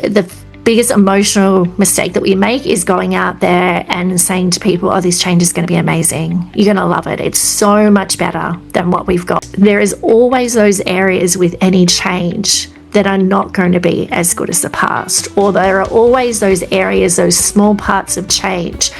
The biggest emotional mistake that we make is going out there and saying to people, oh, this change is going to be amazing. You're going to love it. It's so much better than what we've got. There is always those areas with any change that are not going to be as good as the past. Or there are always those areas, those small parts of change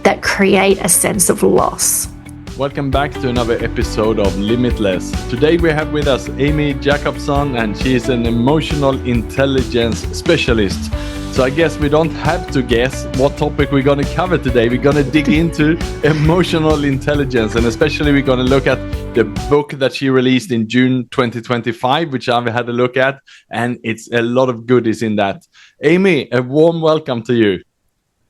that create a sense of loss. Welcome back to another episode of Limitless. Today we have with us Amy Jacobson, and she is an emotional intelligence specialist. So I guess we don't have to guess what topic we're going to cover today. We're going to dig into emotional intelligence, and especially we're going to look at the book that she released in June 2025, which I've had a look at, and it's a lot of goodies in that. Amy, a warm welcome to you.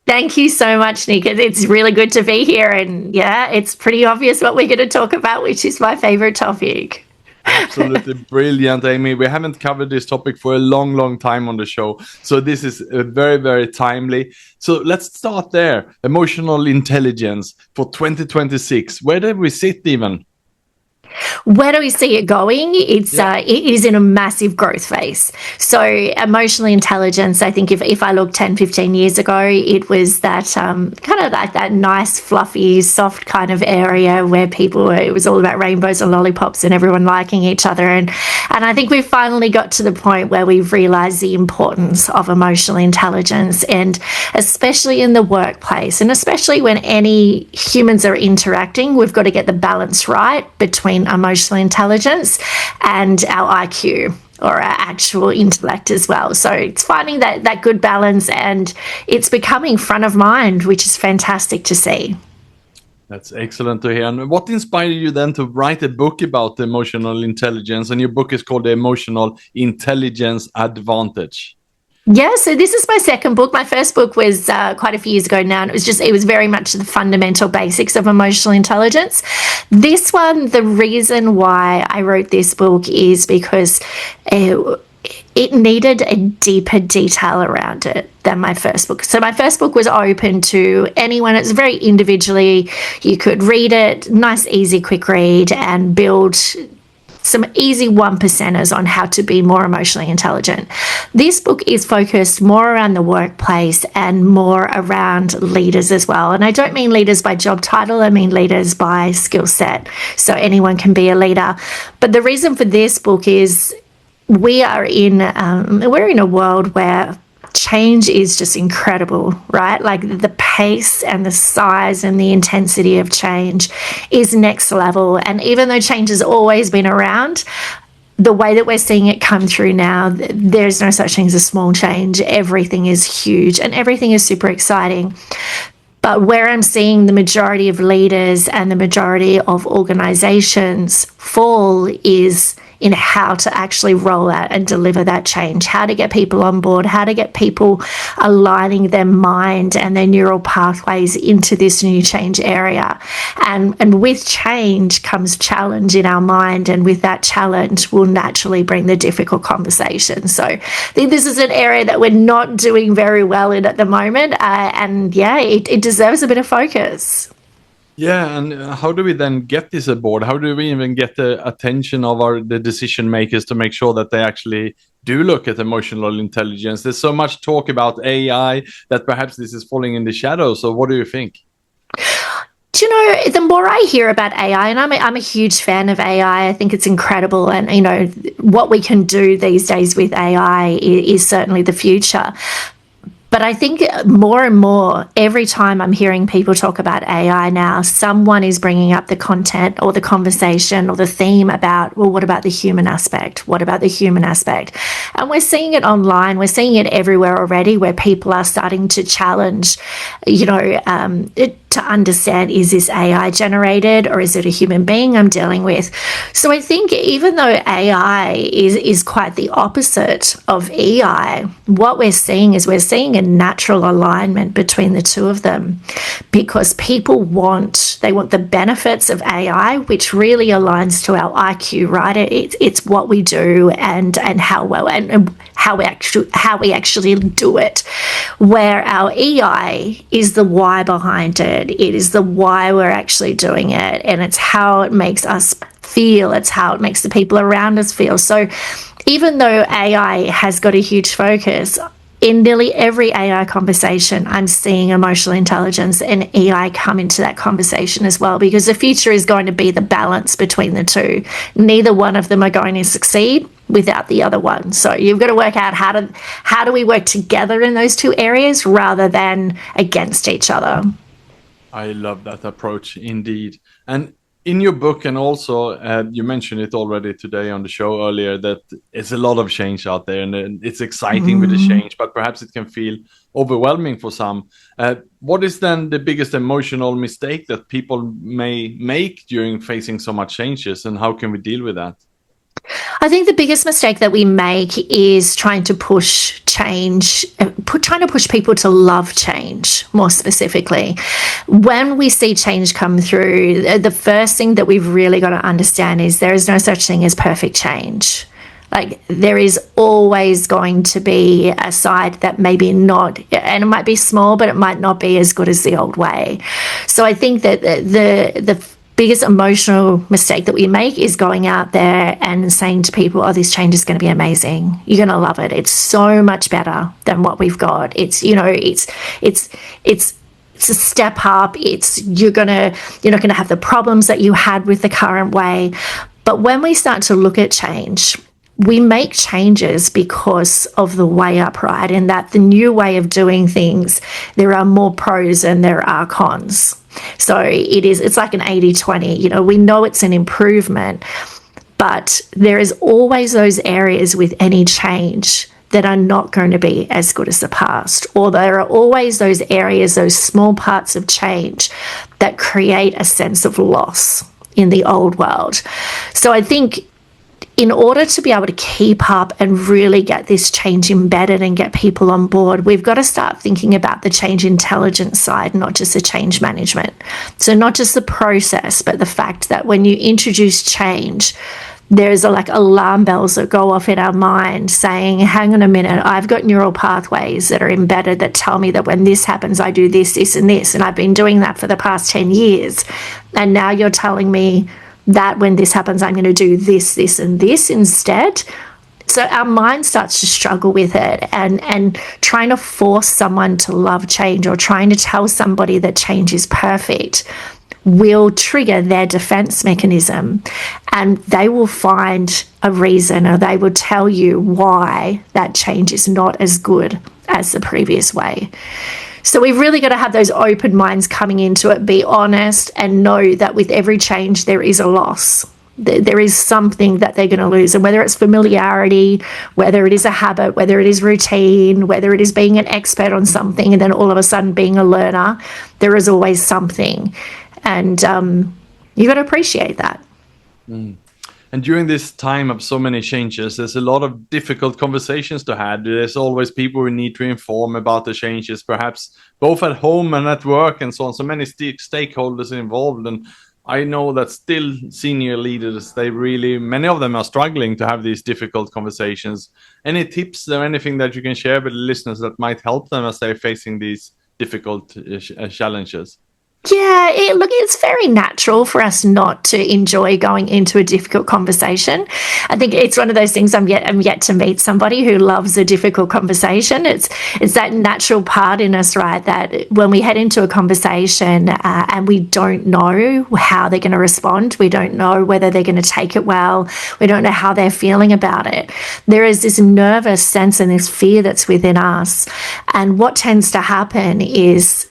Thank you so much, Nick. It's really good to be here. And yeah, it's pretty obvious what we're going to talk about, which is my favorite topic. Absolutely brilliant, Amy. We haven't covered this topic for a long time on the show. So this is very, very timely. So let's start there. Emotional intelligence for 2026. Where do we sit even? Where do we see it going? It is in a massive growth phase. So emotional intelligence, I think if I look 10, 15 years ago, it was that kind of like that nice, fluffy, soft kind of area where it was all about rainbows and lollipops and everyone liking each other. And I think we've finally got to the point where we've realized the importance of emotional intelligence, and especially in the workplace, and especially when any humans are interacting, we've got to get the balance right between emotional intelligence and our IQ or our actual intellect as well. So it's finding that good balance, and it's becoming front of mind, which is fantastic to see. That's excellent to hear. And what inspired you then to write a book about emotional intelligence? And your book is called The Emotional Intelligence Advantage. Yeah, so this is my second book. My first book was quite a few years ago now, and it was very much the fundamental basics of emotional intelligence. This one, the reason why I wrote this book is because it needed a deeper detail around it than my first book. So my first book was open to anyone. It's very individually. You could read it, nice, easy, quick read, and build some easy 1%ers on how to be more emotionally intelligent. This book is focused more around the workplace and more around leaders as well. And I don't mean leaders by job title, I mean leaders by skill set. So anyone can be a leader. But the reason for this book is we're in a world where change is just incredible, right? Like the pace and the size and the intensity of change is next level. And even though change has always been around, the way that we're seeing it come through now, there's no such thing as a small change. Everything is huge and everything is super exciting. But where I'm seeing the majority of leaders and the majority of organizations fall is in how to actually roll out and deliver that change, how to get people on board, how to get people aligning their mind and their neural pathways into this new change area. And with change comes challenge in our mind, and with that challenge will naturally bring the difficult conversation. So I think this is an area that we're not doing very well in at the moment, it deserves a bit of focus. Yeah, and how do we then get this aboard? How do we even get the attention of the decision makers to make sure that they actually do look at emotional intelligence? There's so much talk about AI that perhaps this is falling in the shadows. So what do you think? Do you know, the more I hear about AI, and I'm a huge fan of AI, I think it's incredible. And, you know, what we can do these days with AI is certainly the future. But I think more and more, every time I'm hearing people talk about AI now, someone is bringing up the content or the conversation or the theme about, well, what about the human aspect? What about the human aspect? And we're seeing it online. We're seeing it everywhere already, where people are starting to challenge, to understand, is this AI generated or is it a human being I'm dealing with? So I think even though AI is quite the opposite of EI, what we're seeing is a natural alignment between the two of them, because people want the benefits of AI, which really aligns to our IQ, right? It's what we do and how well and how we actually do it, where our EI is the why behind it. It is the why we're actually doing it, and it's how it makes us feel. It's how it makes the people around us feel. So even though AI has got a huge focus, in nearly every AI conversation, I'm seeing emotional intelligence and EI come into that conversation as well, because the future is going to be the balance between the two. Neither one of them are going to succeed without the other one. So you've got to work out how do we work together in those two areas rather than against each other. I love that approach indeed. And in your book, and also you mentioned it already today on the show earlier, that it's a lot of change out there, and it's exciting with the change, but perhaps it can feel overwhelming for some. What is then the biggest emotional mistake that people may make during facing so much changes, and how can we deal with that? I think the biggest mistake that we make is trying to push change, trying to push people to love change more specifically. When we see change come through, the first thing that we've really got to understand is there is no such thing as perfect change. Like, there is always going to be a side that maybe not, and it might be small, but it might not be as good as the old way. So I think that the biggest emotional mistake that we make is going out there and saying to people, oh, this change is going to be amazing. You're going to love it. It's so much better than what we've got. It's, you know, it's a step up. You're not going to have the problems that you had with the current way. But when we start to look at change, we make changes because of the way up, right? In that the new way of doing things, there are more pros than there are cons. So it's like an 80-20. You know, we know it's an improvement, but there is always those areas with any change that are not going to be as good as the past. Or there are always those areas, those small parts of change that create a sense of loss in the old world. So I think in order to be able to keep up and really get this change embedded and get people on board, we've got to start thinking about the change intelligence side, not just the change management. So not just the process, but the fact that when you introduce change, there's like alarm bells that go off in our mind saying, hang on a minute, I've got neural pathways that are embedded that tell me that when this happens, I do this, this, and this. And I've been doing that for the past 10 years. And now you're telling me that when this happens, I'm going to do this, this, and this instead. So our mind starts to struggle with it, and trying to force someone to love change or trying to tell somebody that change is perfect will trigger their defense mechanism, and they will find a reason, or they will tell you why that change is not as good as the previous way. So we've really got to have those open minds coming into it, be honest, and know that with every change there is a loss. There is something that they're going to lose. And whether it's familiarity, whether it is a habit, whether it is routine, whether it is being an expert on something and then all of a sudden being a learner, there is always something. And you've got to appreciate that. Mm. And during this time of so many changes, there's a lot of difficult conversations to have. There's always people we need to inform about the changes, perhaps both at home and at work and so on. So many stakeholders involved. And I know that still senior leaders, many of them are struggling to have these difficult conversations. Any tips or anything that you can share with the listeners that might help them as they're facing these difficult challenges? Yeah, it's very natural for us not to enjoy going into a difficult conversation. I think it's one of those things I'm yet to meet somebody who loves a difficult conversation. It's that natural part in us, right, that when we head into a conversation and we don't know how they're going to respond, we don't know whether they're going to take it well, we don't know how they're feeling about it. There is this nervous sense and this fear that's within us. And what tends to happen is,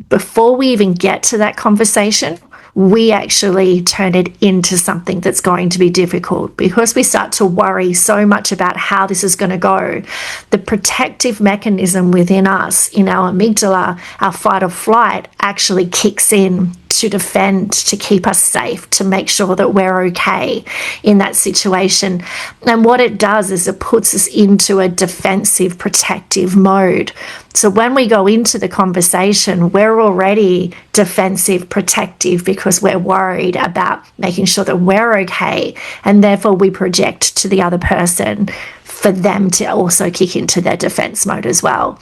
before we even get to that conversation, we actually turn it into something that's going to be difficult because we start to worry so much about how this is going to go. The protective mechanism within us, in our amygdala, our fight or flight, actually kicks in to defend, to keep us safe, to make sure that we're okay in that situation. And what it does is it puts us into a defensive, protective mode. So when we go into the conversation, we're already defensive, protective, because we're worried about making sure that we're okay. And therefore we project to the other person for them to also kick into their defense mode as well.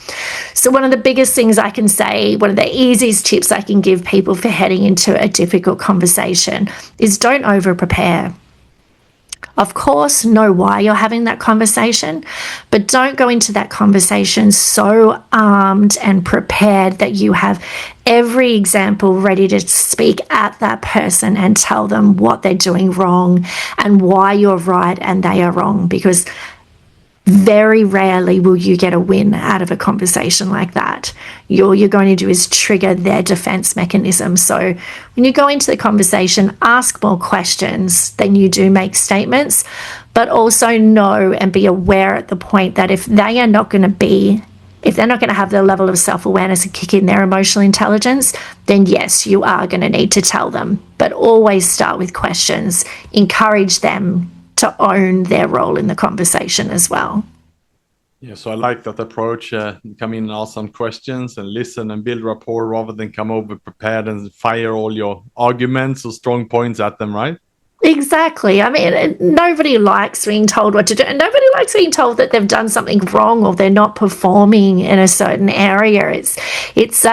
So one of the biggest things I can say, one of the easiest tips I can give people for heading into a difficult conversation is don't over prepare. Of course, know why you're having that conversation, but don't go into that conversation so armed and prepared that you have every example ready to speak at that person and tell them what they're doing wrong and why you're right and they are wrong, because very rarely will you get a win out of a conversation like that. All you're going to do is trigger their defense mechanism. So when you go into the conversation, ask more questions than you do make statements, but also know and be aware at the point that if they're not going to have the level of self-awareness and kick in their emotional intelligence, then yes, you are going to need to tell them. But always start with questions. Encourage them to own their role in the conversation as well. Yeah, so I like that approach. Come in and ask some questions and listen and build rapport rather than come over prepared and fire all your arguments or strong points at them, right? Exactly. I mean, nobody likes being told what to do, and nobody likes being told that they've done something wrong or they're not performing in a certain area. It's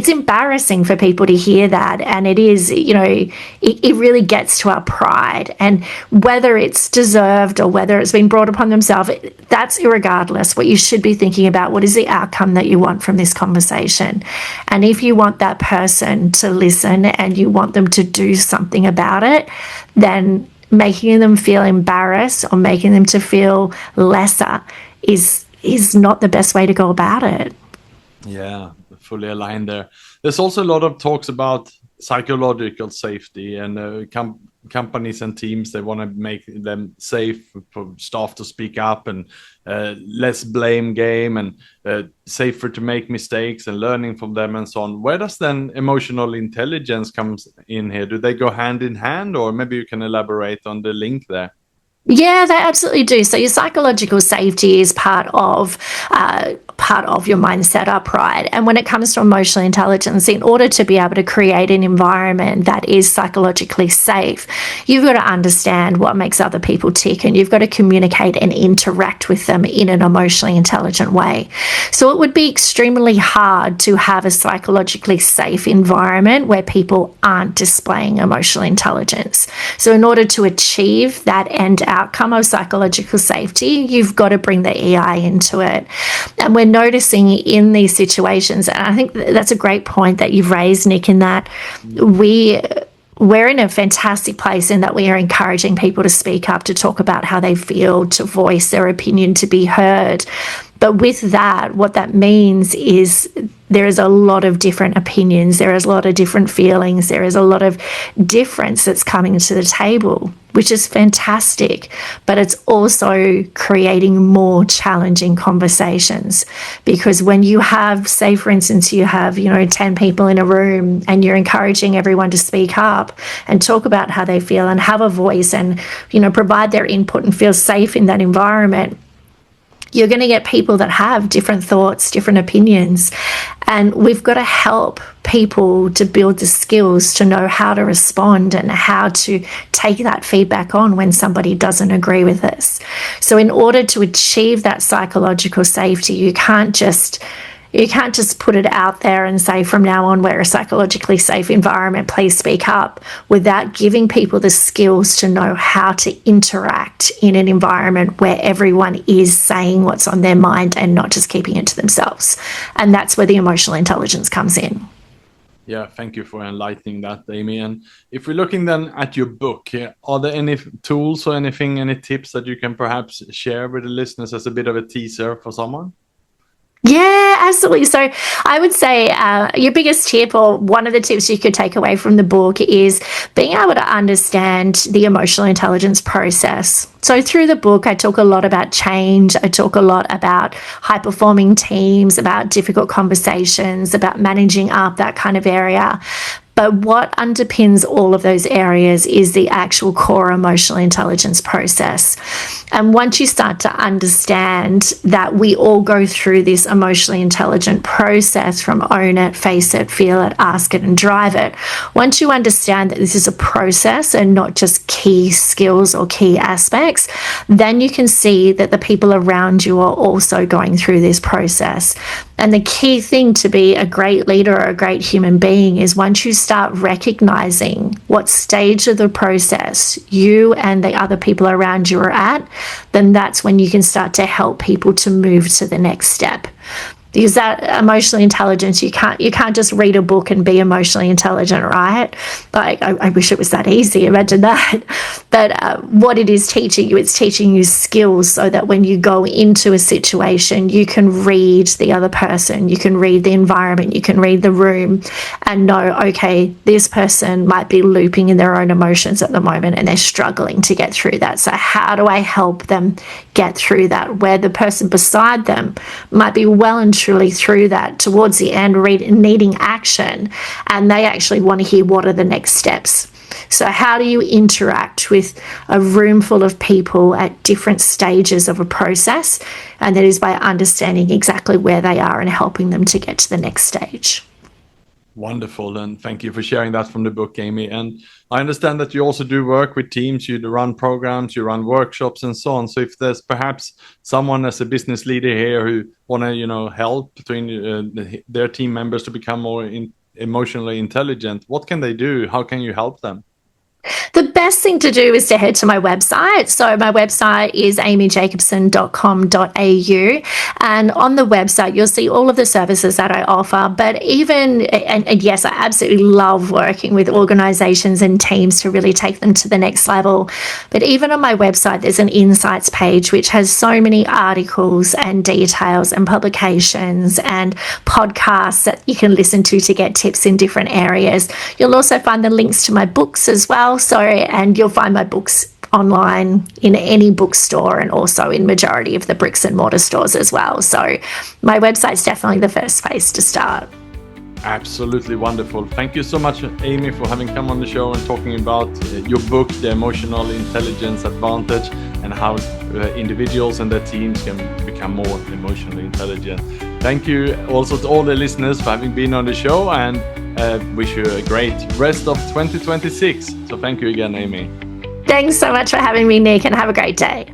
embarrassing for people to hear that, and it is, it really gets to our pride. And whether it's deserved or whether it's been brought upon themselves, that's irregardless. What you should be thinking about, what is the outcome that you want from this conversation? And if you want that person to listen and you want them to do something about it, then making them feel embarrassed or making them to feel lesser is not the best way to go about it. Yeah, fully aligned there. There's also a lot of talks about psychological safety, and companies and teams, they want to make them safe for staff to speak up, and less blame game, and safer to make mistakes and learning from them and so on. Where does then emotional intelligence comes in here? Do they go hand in hand, or maybe you can elaborate on the link there? Yeah, they absolutely do. So your psychological safety is part of your mindset upright. And when it comes to emotional intelligence, in order to be able to create an environment that is psychologically safe, you've got to understand what makes other people tick, and you've got to communicate and interact with them in an emotionally intelligent way. So it would be extremely hard to have a psychologically safe environment where people aren't displaying emotional intelligence. So in order to achieve that end outcome of psychological safety, you've got to bring the EI into it. And we're noticing in these situations, and I think that's a great point that you've raised, Nick, in that we're in a fantastic place in that we are encouraging people to speak up, to talk about how they feel, to voice their opinion, to be heard. But with that, what that means is there is a lot of different opinions, there is a lot of different feelings, there is a lot of difference that's coming to the table, which is fantastic. But it's also creating more challenging conversations, because when you have, say, for instance, you have, 10 people in a room and you're encouraging everyone to speak up and talk about how they feel and have a voice and, provide their input and feel safe in that environment, you're going to get people that have different thoughts, different opinions. And we've got to help people to build the skills to know how to respond and how to take that feedback on when somebody doesn't agree with us. So in order to achieve that psychological safety, you can't just put it out there and say, from now on, we're a psychologically safe environment, please speak up, without giving people the skills to know how to interact in an environment where everyone is saying what's on their mind and not just keeping it to themselves. And that's where the emotional intelligence comes in. Yeah, thank you for enlightening that, Amy. And if we're looking then at your book, are there any tools or any tips that you can perhaps share with the listeners as a bit of a teaser for someone? Yeah, absolutely. So I would say your biggest tip, or one of the tips you could take away from the book, is being able to understand the emotional intelligence process. So through the book, I talk a lot about change. I talk a lot about high-performing teams, about difficult conversations, about managing up, that kind of area. But what underpins all of those areas is the actual core emotional intelligence process. And once you start to understand that we all go through this emotionally intelligent process from own it, face it, feel it, ask it, and drive it, once you understand that this is a process and not just key skills or key aspects, then you can see that the people around you are also going through this process. And the key thing to be a great leader or a great human being is once you start start recognizing what stage of the process you and the other people around you are at, then that's when you can start to help people to move to the next step. Because that emotional intelligence, you can't just read a book and be emotionally intelligent, right? Like, I wish it was that easy. Imagine that. But what it is teaching you, it's teaching you skills so that when you go into a situation, you can read the other person, you can read the environment, you can read the room and know, okay, this person might be looping in their own emotions at the moment and they're struggling to get through that. So how do I help them get through that? Where the person beside them might be well and truly through that towards the end, needing action, and they actually want to hear what are the next steps. So how do you interact with a room full of people at different stages of a process? And that is by understanding exactly where they are and helping them to get to the next stage. Wonderful, and thank you for sharing that from the book, Amy. And I understand that you also do work with teams, you run programs, you run workshops and so on. So if there's perhaps someone as a business leader here who want to, help between their team members to become more emotionally intelligent, what can they do? How can you help them? The best thing to do is to head to my website. So my website is amyjacobson.com.au, and on the website you'll see all of the services that I offer. But even, and yes, I absolutely love working with organizations and teams to really take them to the next level. But even on my website, there's an insights page which has so many articles and details and publications and podcasts that you can listen to get tips in different areas. You'll also find the links to my books as well. And you'll find my books online in any bookstore and also in majority of the bricks and mortar stores as well. So my website's definitely the first place to start. Absolutely wonderful. Thank you so much, Amy, for having come on the show and talking about your book, The Emotional Intelligence Advantage, and how individuals and their teams can become more emotionally intelligent. Thank you also to all the listeners for having been on the show, and wish you a great rest of 2026. So thank you again, Amy. Thanks so much for having me, Nick, and have a great day.